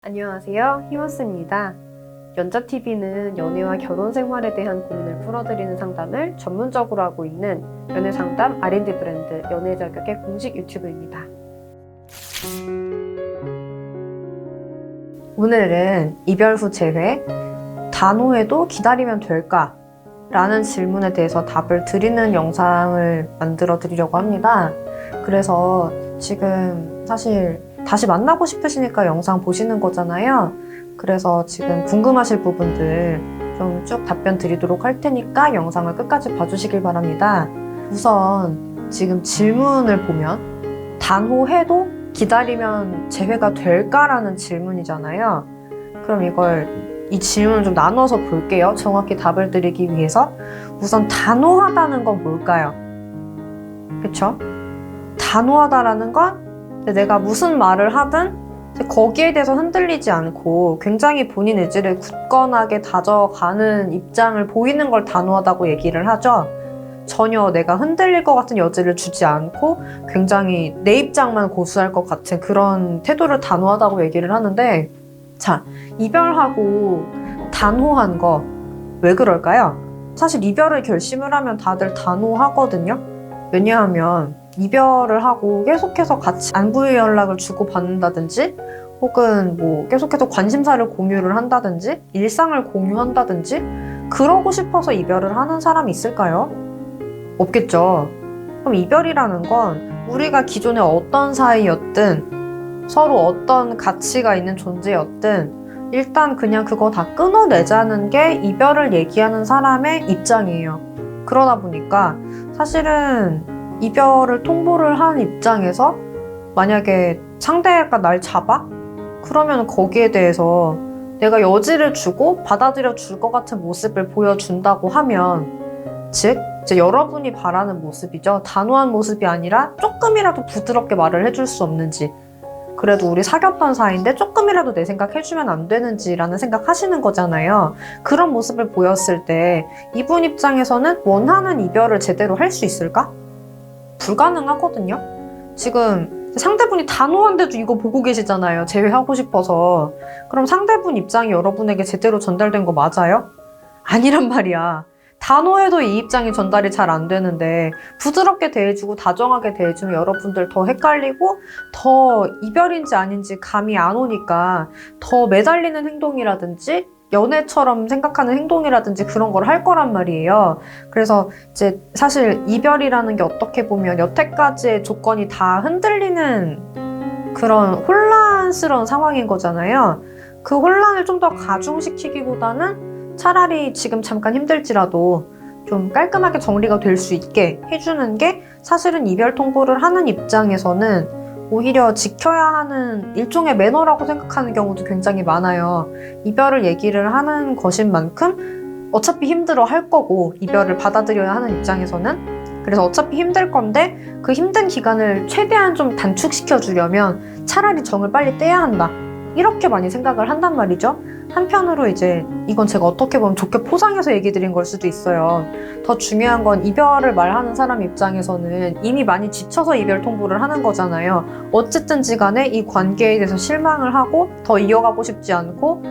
안녕하세요, 히머스입니다. 연자TV는 연애와 결혼 생활에 대한 고민을 풀어드리는 상담을 전문적으로 하고 있는 연애상담 R&D 브랜드 연애자격의 공식 유튜브입니다. 오늘은 이별 후 재회, 단호해도 기다리면 될까? 라는 질문에 대해서 답을 드리는 영상을 만들어 드리려고 합니다. 그래서 지금 사실 다시 만나고 싶으시니까 영상 보시는 거잖아요. 그래서 지금 궁금하실 부분들 좀 쭉 답변 드리도록 할 테니까 영상을 끝까지 봐주시길 바랍니다. 우선 지금 질문을 보면 단호해도 기다리면 재회가 될까라는 질문이잖아요. 그럼 이 질문을 좀 나눠서 볼게요. 정확히 답을 드리기 위해서. 우선 단호하다는 건 뭘까요? 그쵸? 단호하다라는 건 내가 무슨 말을 하든 거기에 대해서 흔들리지 않고 굉장히 본인 의지를 굳건하게 다져가는 입장을 보이는 걸 단호하다고 얘기를 하죠. 전혀 내가 흔들릴 것 같은 여지를 주지 않고 굉장히 내 입장만 고수할 것 같은 그런 태도를 단호하다고 얘기를 하는데, 자, 이별하고 단호한 거 왜 그럴까요? 사실 이별을 결심을 하면 다들 단호하거든요. 왜냐하면 이별을 하고 계속해서 같이 안부의 연락을 주고받는다든지 혹은 뭐 계속해서 관심사를 공유를 한다든지 일상을 공유한다든지 그러고 싶어서 이별을 하는 사람이 있을까요? 없겠죠. 그럼 이별이라는 건 우리가 기존에 어떤 사이였든 서로 어떤 가치가 있는 존재였든 일단 그냥 그거 다 끊어내자는 게 이별을 얘기하는 사람의 입장이에요. 그러다 보니까 사실은 이별을 통보를 한 입장에서 만약에 상대가 날 잡아? 그러면 거기에 대해서 내가 여지를 주고 받아들여 줄 것 같은 모습을 보여준다고 하면, 즉 이제 여러분이 바라는 모습이죠. 단호한 모습이 아니라 조금이라도 부드럽게 말을 해줄 수 없는지, 그래도 우리 사귀었던 사이인데 조금이라도 내 생각 해주면 안 되는지라는 생각 하시는 거잖아요. 그런 모습을 보였을 때 이분 입장에서는 원하는 이별을 제대로 할 수 있을까? 불가능하거든요. 지금 상대분이 단호한데도 이거 보고 계시잖아요. 재회하고 싶어서. 그럼 상대분 입장이 여러분에게 제대로 전달된 거 맞아요? 아니란 말이야. 단호해도 이 입장이 전달이 잘 안 되는데 부드럽게 대해주고 다정하게 대해주면 여러분들 더 헷갈리고 더 이별인지 아닌지 감이 안 오니까 더 매달리는 행동이라든지 연애처럼 생각하는 행동이라든지 그런 걸 할 거란 말이에요. 그래서 이제 사실 이별이라는 게 어떻게 보면 여태까지의 조건이 다 흔들리는 그런 혼란스러운 상황인 거잖아요. 그 혼란을 좀 더 가중시키기보다는 차라리 지금 잠깐 힘들지라도 좀 깔끔하게 정리가 될 수 있게 해주는 게 사실은 이별 통보를 하는 입장에서는 오히려 지켜야 하는 일종의 매너라고 생각하는 경우도 굉장히 많아요. 이별을 얘기를 하는 것인 만큼 어차피 힘들어 할 거고, 이별을 받아들여야 하는 입장에서는. 그래서 어차피 힘들 건데 그 힘든 기간을 최대한 좀 단축시켜 주려면 차라리 정을 빨리 떼야 한다, 이렇게 많이 생각을 한단 말이죠. 한편으로 이제 이건 제가 어떻게 보면 좋게 포장해서 얘기 드린 걸 수도 있어요. 더 중요한 건 이별을 말하는 사람 입장에서는 이미 많이 지쳐서 이별 통보를 하는 거잖아요. 어쨌든지 간에 이 관계에 대해서 실망을 하고 더 이어가고 싶지 않고,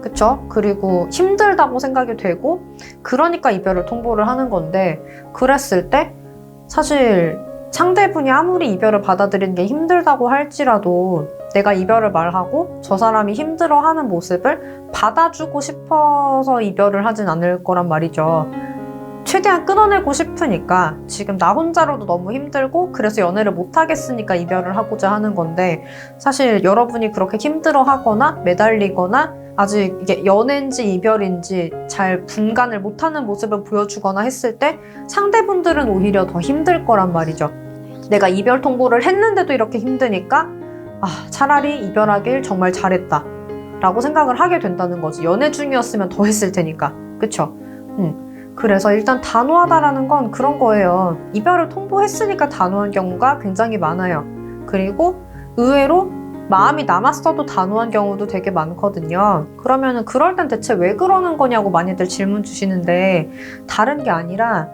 그쵸? 그리고 힘들다고 생각이 되고, 그러니까 이별을 통보를 하는 건데, 그랬을 때 사실 상대분이 아무리 이별을 받아들이는 게 힘들다고 할지라도 내가 이별을 말하고 저 사람이 힘들어하는 모습을 받아주고 싶어서 이별을 하진 않을 거란 말이죠. 최대한 끊어내고 싶으니까, 지금 나 혼자로도 너무 힘들고 그래서 연애를 못하겠으니까 이별을 하고자 하는 건데, 사실 여러분이 그렇게 힘들어하거나 매달리거나 아직 이게 연애인지 이별인지 잘 분간을 못하는 모습을 보여주거나 했을 때 상대분들은 오히려 더 힘들 거란 말이죠. 내가 이별 통보를 했는데도 이렇게 힘드니까 차라리 이별하길 정말 잘했다 라고 생각을 하게 된다는 거지. 연애 중이었으면 더 했을 테니까. 그쵸? 그래서 일단 단호하다라는 건 그런 거예요. 이별을 통보했으니까 단호한 경우가 굉장히 많아요. 그리고 의외로 마음이 남았어도 단호한 경우도 되게 많거든요. 그러면은 그럴 땐 대체 왜 그러는 거냐고 많이들 질문 주시는데, 다른 게 아니라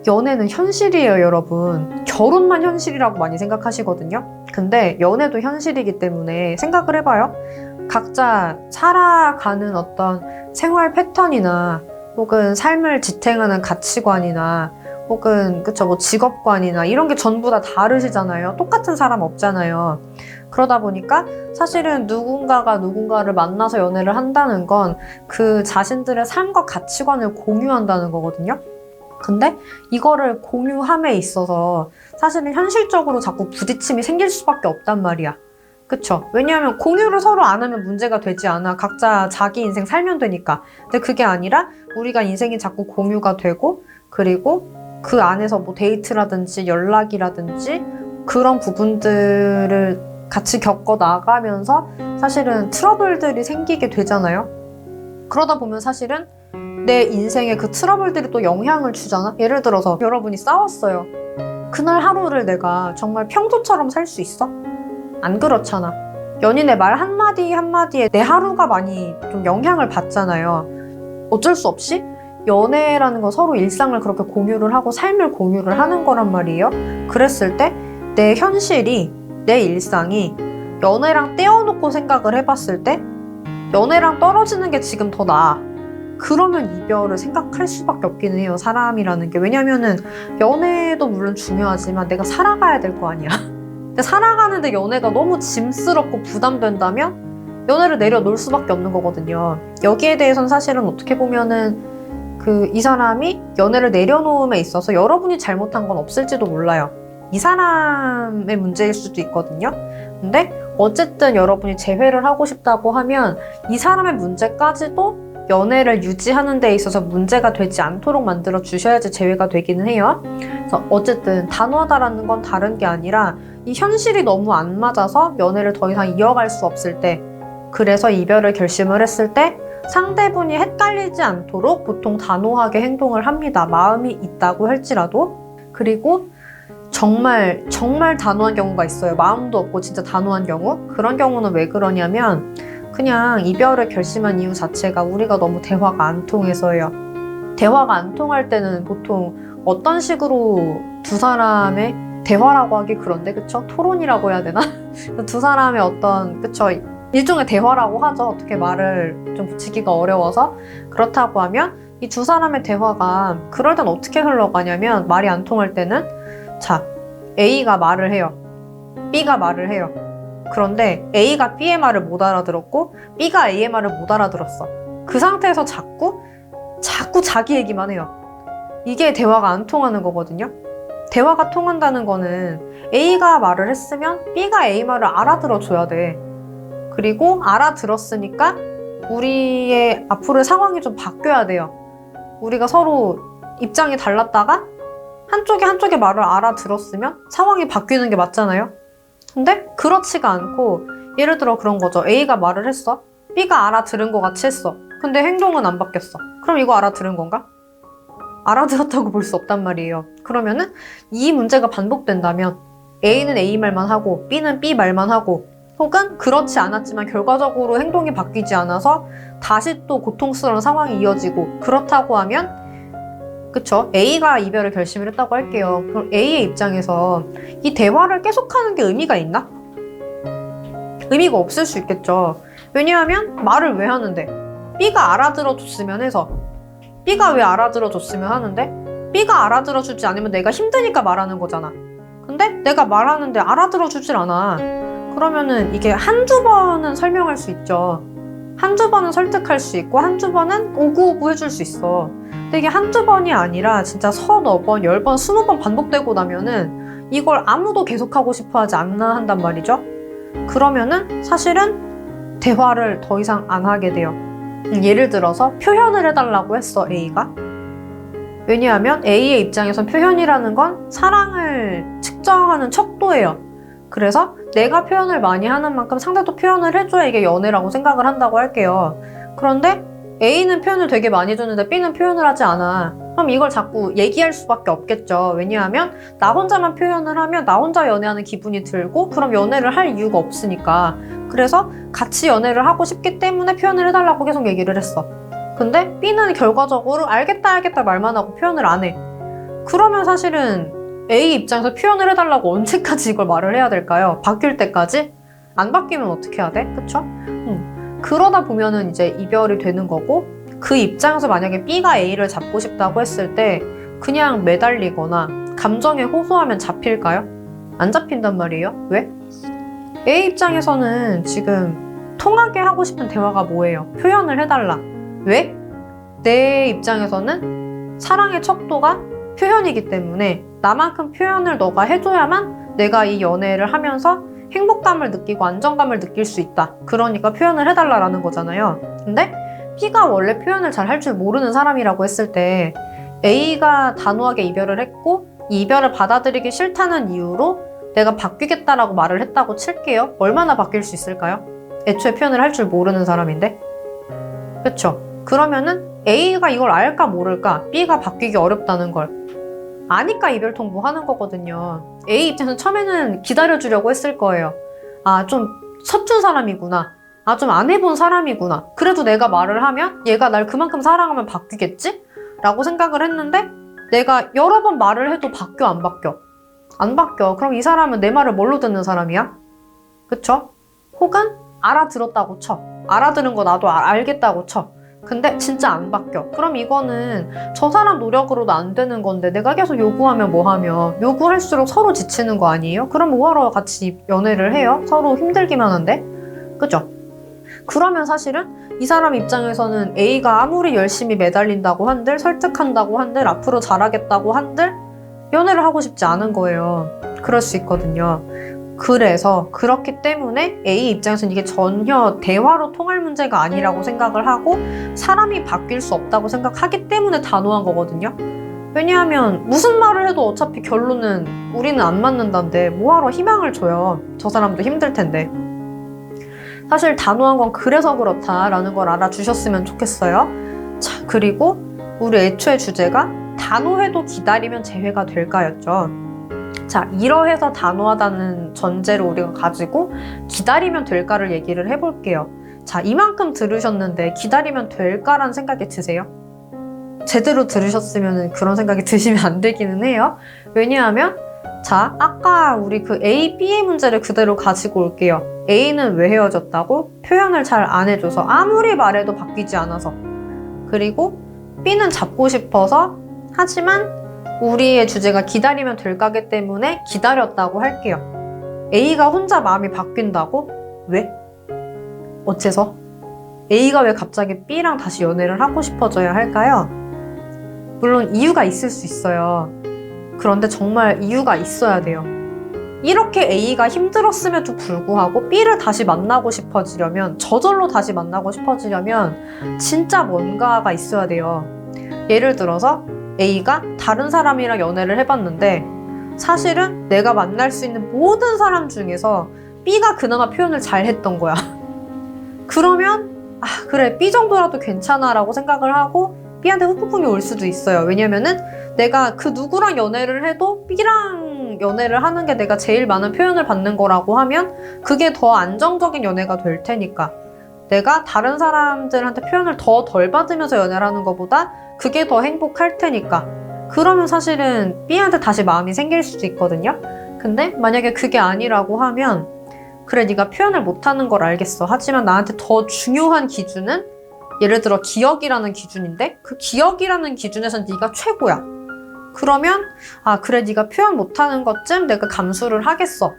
연애는 현실이에요, 여러분. 결혼만 현실이라고 많이 생각하시거든요. 근데 연애도 현실이기 때문에 생각을 해봐요. 각자 살아가는 어떤 생활 패턴이나 혹은 삶을 지탱하는 가치관이나 혹은 그쵸 뭐 직업관이나 이런 게 전부 다 다르시잖아요. 똑같은 사람 없잖아요. 그러다 보니까 사실은 누군가가 누군가를 만나서 연애를 한다는 건 그 자신들의 삶과 가치관을 공유한다는 거거든요. 근데 이거를 공유함에 있어서 사실은 현실적으로 자꾸 부딪힘이 생길 수밖에 없단 말이야. 그쵸? 왜냐하면 공유를 서로 안 하면 문제가 되지 않아. 각자 자기 인생 살면 되니까. 근데 그게 아니라 우리가 인생이 자꾸 공유가 되고 그리고 그 안에서 뭐 데이트라든지 연락이라든지 그런 부분들을 같이 겪어 나가면서 사실은 트러블들이 생기게 되잖아요. 그러다 보면 사실은 내 인생에 그 트러블들이 또 영향을 주잖아. 예를 들어서 여러분이 싸웠어요. 그날 하루를 내가 정말 평소처럼 살 수 있어? 안 그렇잖아. 연인의 말 한마디 한마디에 내 하루가 많이 좀 영향을 받잖아요. 어쩔 수 없이 연애라는 건 서로 일상을 그렇게 공유를 하고 삶을 공유를 하는 거란 말이에요. 그랬을 때 내 현실이, 내 일상이 연애랑 떼어놓고 생각을 해봤을 때 연애랑 떨어지는 게 지금 더 나아. 그러면 이별을 생각할 수밖에 없긴 해요. 사람이라는 게. 왜냐면은 연애도 물론 중요하지만 내가 살아가야 될 거 아니야. 근데 살아가는데 연애가 너무 짐스럽고 부담된다면 연애를 내려놓을 수밖에 없는 거거든요. 여기에 대해서는 사실은 어떻게 보면은 이 사람이 연애를 내려놓음에 있어서 여러분이 잘못한 건 없을지도 몰라요. 이 사람의 문제일 수도 있거든요. 근데 어쨌든 여러분이 재회를 하고 싶다고 하면 이 사람의 문제까지도 연애를 유지하는 데 있어서 문제가 되지 않도록 만들어 주셔야지 재회가 되기는 해요. 그래서 어쨌든 단호하다라는 건 다른 게 아니라 이 현실이 너무 안 맞아서 연애를 더 이상 이어갈 수 없을 때, 그래서 이별을 결심을 했을 때 상대분이 헷갈리지 않도록 보통 단호하게 행동을 합니다. 마음이 있다고 할지라도. 그리고 정말 단호한 경우가 있어요. 마음도 없고 진짜 단호한 경우. 그런 경우는 왜 그러냐면 그냥 이별을 결심한 이유 자체가 우리가 너무 대화가 안 통해서예요. 대화가 안 통할 때는 보통 어떤 식으로 두 사람의 대화라고 하기 그런데 그쵸? 토론이라고 해야 되나? 두 사람의 어떤 그쵸? 일종의 대화라고 하죠. 어떻게 말을 좀 붙이기가 어려워서. 그렇다고 하면 이 두 사람의 대화가 그럴 땐 어떻게 흘러가냐면 말이 안 통할 때는 자, A가 말을 해요. B가 말을 해요. 그런데 A가 B의 말을 못 알아들었고 B가 A의 말을 못 알아들었어. 그 상태에서 자꾸 자기 얘기만 해요. 이게 대화가 안 통하는 거거든요. 대화가 통한다는 거는 A가 말을 했으면 B가 A 말을 알아들어줘야 돼. 그리고 알아들었으니까 우리의 앞으로의 상황이 좀 바뀌어야 돼요. 우리가 서로 입장이 달랐다가 한쪽의 말을 알아들었으면 상황이 바뀌는 게 맞잖아요. 근데 그렇지가 않고 예를 들어 그런 거죠. A가 말을 했어. B가 알아들은 것 같이 했어. 근데 행동은 안 바뀌었어. 그럼 이거 알아들은 건가? 알아들었다고 볼 수 없단 말이에요. 그러면은 이 문제가 반복된다면 A는 A 말만 하고 B는 B 말만 하고 혹은 그렇지 않았지만 결과적으로 행동이 바뀌지 않아서 다시 또 고통스러운 상황이 이어지고 그렇다고 하면 그쵸? A가 이별을 결심을 했다고 할게요. 그럼 A의 입장에서 이 대화를 계속하는 게 의미가 있나? 의미가 없을 수 있겠죠. 왜냐하면 말을 왜 하는데? B가 알아들어줬으면 해서. B가 왜 알아들어줬으면 하는데? B가 알아들어주지 않으면 내가 힘드니까 말하는 거잖아. 근데 내가 말하는데 알아들어주질 않아. 그러면은 이게 한두 번은 설명할 수 있죠. 한두 번은 설득할 수 있고 한두 번은 오구오구 해줄 수 있어. 근데 이게 한두 번이 아니라 진짜 서너 번, 10번, 20번 반복되고 나면은 이걸 아무도 계속하고 싶어 하지 않나 한단 말이죠. 그러면은 사실은 대화를 더 이상 안 하게 돼요. 예를 들어서 표현을 해달라고 했어, A가. 왜냐하면 A의 입장에선 표현이라는 건 사랑을 측정하는 척도예요. 그래서 내가 표현을 많이 하는 만큼 상대도 표현을 해줘야 이게 연애라고 생각을 한다고 할게요. 그런데 A는 표현을 되게 많이 해줬는데 B는 표현을 하지 않아. 그럼 이걸 자꾸 얘기할 수밖에 없겠죠. 왜냐하면 나 혼자만 표현을 하면 나 혼자 연애하는 기분이 들고 그럼 연애를 할 이유가 없으니까. 그래서 같이 연애를 하고 싶기 때문에 표현을 해달라고 계속 얘기를 했어. 근데 B는 결과적으로 알겠다 말만 하고 표현을 안 해. 그러면 사실은 A 입장에서 표현을 해달라고 언제까지 이걸 말을 해야 될까요? 바뀔 때까지? 안 바뀌면 어떻게 해야 돼? 그쵸? 그러다 보면은 이제 이별이 되는 거고, 그 입장에서 만약에 B가 A를 잡고 싶다고 했을 때 그냥 매달리거나 감정에 호소하면 잡힐까요? 안 잡힌단 말이에요. 왜? A 입장에서는 지금 통하게 하고 싶은 대화가 뭐예요? 표현을 해달라. 왜? 내 입장에서는 사랑의 척도가 표현이기 때문에 나만큼 표현을 너가 해줘야만 내가 이 연애를 하면서 행복감을 느끼고 안정감을 느낄 수 있다. 그러니까 표현을 해달라라는 거잖아요. 근데 B가 원래 표현을 잘 할 줄 모르는 사람이라고 했을 때 A가 단호하게 이별을 했고 이 이별을 받아들이기 싫다는 이유로 내가 바뀌겠다라고 말을 했다고 칠게요. 얼마나 바뀔 수 있을까요? 애초에 표현을 할 줄 모르는 사람인데. 그쵸? 그러면은 A가 이걸 알까 모를까? B가 바뀌기 어렵다는 걸 아니까 이별 통보하는 거거든요. A 입장에서 처음에는 기다려주려고 했을 거예요. 아, 좀 서툰 사람이구나. 아, 좀 안 해본 사람이구나. 그래도 내가 말을 하면 얘가 날 그만큼 사랑하면 바뀌겠지? 라고 생각을 했는데 내가 여러 번 말을 해도 바뀌어 안 바뀌어? 안 바뀌어. 그럼 이 사람은 내 말을 뭘로 듣는 사람이야? 그쵸? 혹은 알아들었다고 쳐. 알아들은 거 나도 알겠다고 쳐. 근데 진짜 안 바뀌어. 그럼 이거는 저 사람 노력으로도 안 되는 건데 내가 계속 요구하면 뭐하며 요구할수록 서로 지치는 거 아니에요? 그럼 뭐하러 같이 연애를 해요? 서로 힘들기만 한데? 그죠? 그러면 사실은 이 사람 입장에서는 A가 아무리 열심히 매달린다고 한들 설득한다고 한들 앞으로 잘하겠다고 한들 연애를 하고 싶지 않은 거예요. 그럴 수 있거든요. 그래서 그렇기 때문에 A 입장에서는 이게 전혀 대화로 통할 문제가 아니라고 생각을 하고 사람이 바뀔 수 없다고 생각하기 때문에 단호한 거거든요. 왜냐하면 무슨 말을 해도 어차피 결론은 우리는 안 맞는다는데 뭐하러 희망을 줘요. 저 사람도 힘들 텐데. 사실 단호한 건 그래서 그렇다라는 걸 알아주셨으면 좋겠어요. 자, 그리고 우리 애초의 주제가 단호해도 기다리면 재회가 될까였죠. 자, 이러해서 단호하다는 전제를 우리가 가지고 기다리면 될까를 얘기를 해볼게요. 자, 이만큼 들으셨는데 기다리면 될까라는 생각이 드세요? 제대로 들으셨으면 그런 생각이 드시면 안 되기는 해요. 왜냐하면 자, 아까 우리 그 A, B의 문제를 그대로 가지고 올게요. A는 왜 헤어졌다고? 표현을 잘 안 해줘서 아무리 말해도 바뀌지 않아서. 그리고 B는 잡고 싶어서 하지만 우리의 주제가 기다리면 될까기 때문에 기다렸다고 할게요. A가 혼자 마음이 바뀐다고? 왜? 어째서? A가 왜 갑자기 B랑 다시 연애를 하고 싶어져야 할까요? 물론 이유가 있을 수 있어요. 그런데 정말 이유가 있어야 돼요. 이렇게 A가 힘들었음에도 불구하고 B를 다시 만나고 싶어지려면, 저절로 다시 만나고 싶어지려면 진짜 뭔가가 있어야 돼요. 예를 들어서 A가 다른 사람이랑 연애를 해봤는데 사실은 내가 만날 수 있는 모든 사람 중에서 B가 그나마 표현을 잘 했던 거야. 그러면 아, 그래, B 정도라도 괜찮아 라고 생각을 하고 B한테 후폭풍이 올 수도 있어요. 왜냐면은 내가 그 누구랑 연애를 해도 B랑 연애를 하는 게 내가 제일 많은 표현을 받는 거라고 하면 그게 더 안정적인 연애가 될 테니까. 내가 다른 사람들한테 표현을 더 덜 받으면서 연애를 하는 것보다 그게 더 행복할 테니까. 그러면 사실은 B한테 다시 마음이 생길 수도 있거든요. 근데 만약에 그게 아니라고 하면 그래, 네가 표현을 못하는 걸 알겠어. 하지만 나한테 더 중요한 기준은 예를 들어 기억이라는 기준인데 그 기억이라는 기준에선 네가 최고야. 그러면 아, 그래, 네가 표현 못하는 것쯤 내가 감수를 하겠어.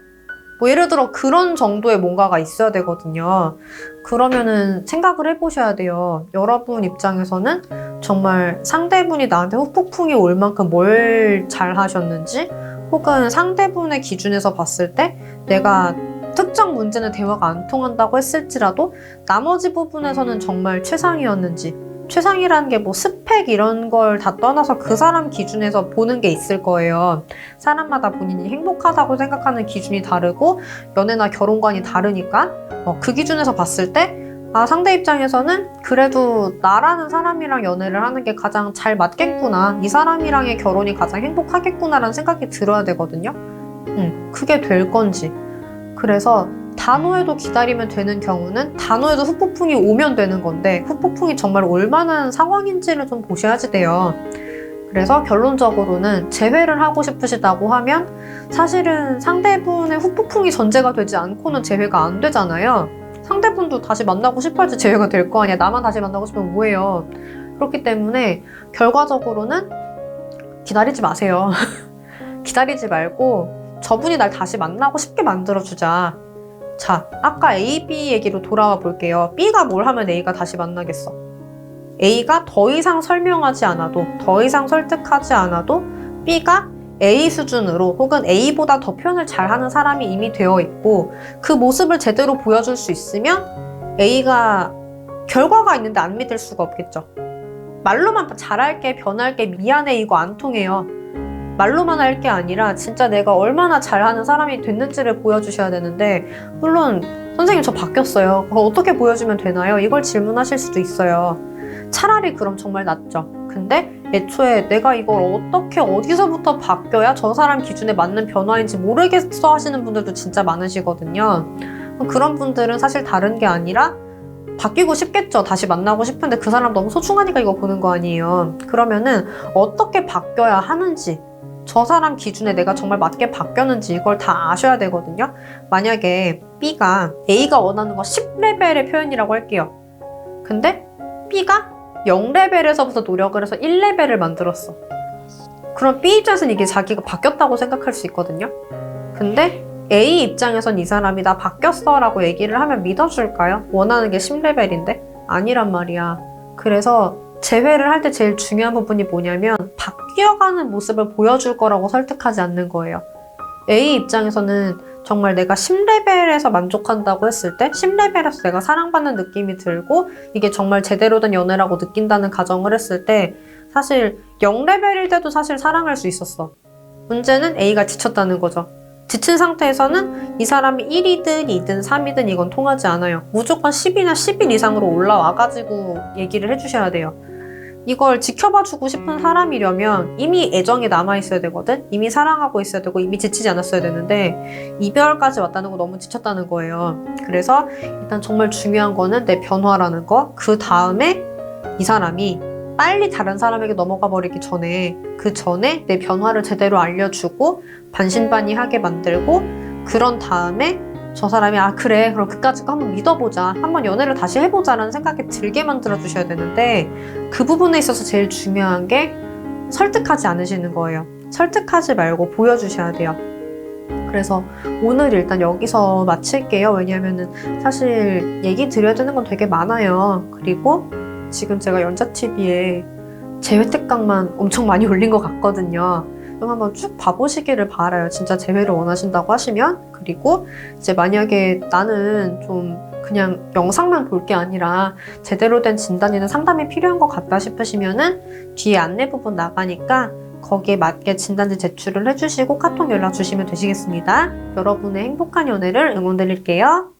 뭐 예를 들어 그런 정도의 뭔가가 있어야 되거든요. 그러면은 생각을 해보셔야 돼요. 여러분 입장에서는 정말 상대분이 나한테 후폭풍이 올 만큼 뭘 잘하셨는지, 혹은 상대분의 기준에서 봤을 때 내가 특정 문제는 대화가 안 통한다고 했을지라도 나머지 부분에서는 정말 최상이었는지, 최상이라는 게 뭐 스펙 이런 걸 다 떠나서 그 사람 기준에서 보는 게 있을 거예요. 사람마다 본인이 행복하다고 생각하는 기준이 다르고 연애나 결혼관이 다르니까 그 기준에서 봤을 때 아, 상대 입장에서는 그래도 나라는 사람이랑 연애를 하는 게 가장 잘 맞겠구나, 이 사람이랑의 결혼이 가장 행복하겠구나라는 생각이 들어야 되거든요. 그게 될 건지. 그래서 단호해도 기다리면 되는 경우는 단호해도 후폭풍이 오면 되는 건데 후폭풍이 정말 올 만한 상황인지를 좀 보셔야지 돼요. 그래서 결론적으로는 재회를 하고 싶으시다고 하면 사실은 상대분의 후폭풍이 전제가 되지 않고는 재회가 안 되잖아요. 상대분도 다시 만나고 싶어야지 재회가 될 거 아니야. 나만 다시 만나고 싶으면 뭐해요. 그렇기 때문에 결과적으로는 기다리지 마세요. 기다리지 말고 저분이 날 다시 만나고 싶게 만들어주자. 자, 아까 A, B 얘기로 돌아와 볼게요. B가 뭘 하면 A가 다시 만나겠어? A가 더 이상 설명하지 않아도, 더 이상 설득하지 않아도 B가 A 수준으로 혹은 A보다 더 표현을 잘하는 사람이 이미 되어 있고 그 모습을 제대로 보여줄 수 있으면 A가 결과가 있는데 안 믿을 수가 없겠죠. 말로만 잘할게, 변할게, 미안해 이거 안 통해요. 말로만 할 게 아니라 진짜 내가 얼마나 잘하는 사람이 됐는지를 보여주셔야 되는데 물론 선생님 저 바뀌었어요. 그거 어떻게 보여주면 되나요? 이걸 질문하실 수도 있어요. 차라리 그럼 정말 낫죠. 근데 애초에 내가 이걸 어떻게 어디서부터 바뀌어야 저 사람 기준에 맞는 변화인지 모르겠어 하시는 분들도 진짜 많으시거든요. 그런 분들은 사실 다른 게 아니라 바뀌고 싶겠죠. 다시 만나고 싶은데 그 사람 너무 소중하니까 이거 보는 거 아니에요. 그러면은 어떻게 바뀌어야 하는지 저 사람 기준에 내가 정말 맞게 바뀌었는지 이걸 다 아셔야 되거든요. 만약에 B가 A가 원하는 거 10레벨의 표현이라고 할게요. 근데 B가 0레벨에서부터 노력을 해서 1레벨을 만들었어. 그럼 B 입장에서는 이게 자기가 바뀌었다고 생각할 수 있거든요. 근데 A 입장에선 이 사람이 나 바뀌었어 라고 얘기를 하면 믿어줄까요? 원하는 게 10레벨인데? 아니란 말이야. 그래서 재회를 할 때 제일 중요한 부분이 뭐냐면 바뀌어가는 모습을 보여줄 거라고 설득하지 않는 거예요. A 입장에서는 정말 내가 10레벨에서 만족한다고 했을 때 10레벨에서 내가 사랑받는 느낌이 들고 이게 정말 제대로 된 연애라고 느낀다는 가정을 했을 때 사실 0레벨일 때도 사실 사랑할 수 있었어. 문제는 A가 지쳤다는 거죠. 지친 상태에서는 이 사람이 1이든 2든 3이든 이건 통하지 않아요. 무조건 10이나 10일 이상으로 올라와가지고 얘기를 해주셔야 돼요. 이걸 지켜봐주고 싶은 사람이려면 이미 애정이 남아있어야 되거든? 이미 사랑하고 있어야 되고 이미 지치지 않았어야 되는데 이별까지 왔다는 거 너무 지쳤다는 거예요. 그래서 일단 정말 중요한 거는 내 변화라는 거. 그 다음에 이 사람이 빨리 다른 사람에게 넘어가 버리기 전에 그 전에 내 변화를 제대로 알려주고 반신반의하게 만들고 그런 다음에 저 사람이 아 그래 그럼 그까짓 거 한번 믿어보자 한번 연애를 다시 해보자라는 생각이 들게 만들어 주셔야 되는데 그 부분에 있어서 제일 중요한 게 설득하지 않으시는 거예요. 설득하지 말고 보여주셔야 돼요. 그래서 오늘 일단 여기서 마칠게요. 왜냐면은 사실 얘기 드려야 되는 건 되게 많아요. 그리고 지금 제가 연자TV에 재회 특강만 엄청 많이 올린 것 같거든요. 그럼 한번 쭉 봐보시기를 바라요. 진짜 재회를 원하신다고 하시면. 그리고 이제 만약에 나는 좀 그냥 영상만 볼 게 아니라 제대로 된 진단이나 상담이 필요한 것 같다 싶으시면은 뒤에 안내 부분 나가니까 거기에 맞게 진단지 제출을 해주시고 카톡 연락 주시면 되시겠습니다. 여러분의 행복한 연애를 응원드릴게요.